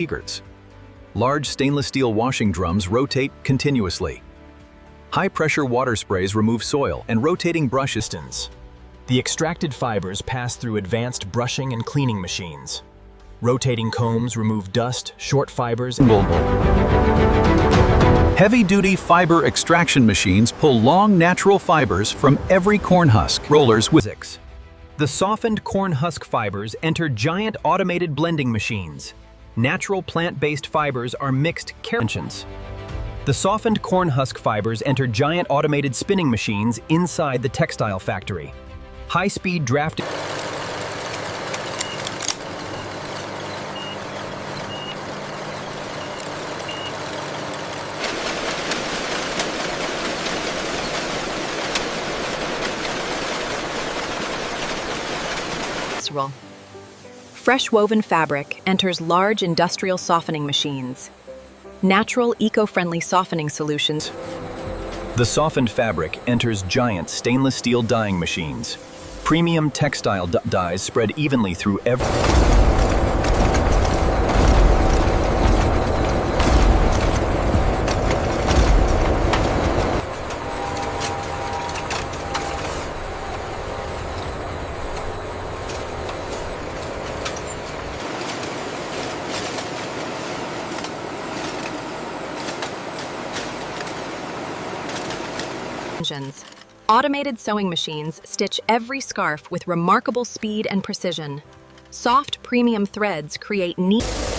Beakers. Large stainless steel washing drums rotate continuously. High-pressure water sprays remove soil, and rotating brushes. The extracted fibers pass through advanced brushing and cleaning machines. Rotating combs remove dust, short fibers, and Heavy-duty fiber extraction machines pull long natural fibers from every corn husk. Rollers with Husks. The softened corn husk fibers enter giant automated blending machines. Natural plant-based fibers are mixed carefully. The softened corn husk fibers enter giant automated spinning machines inside the textile factory. High-speed drafting. Fresh woven fabric enters large industrial softening machines. Natural, eco-friendly softening solutions. The softened fabric enters giant stainless steel dyeing machines. Premium textile dyes spread evenly through every... Automated sewing machines stitch every scarf with remarkable speed and precision. Soft, premium threads create neat...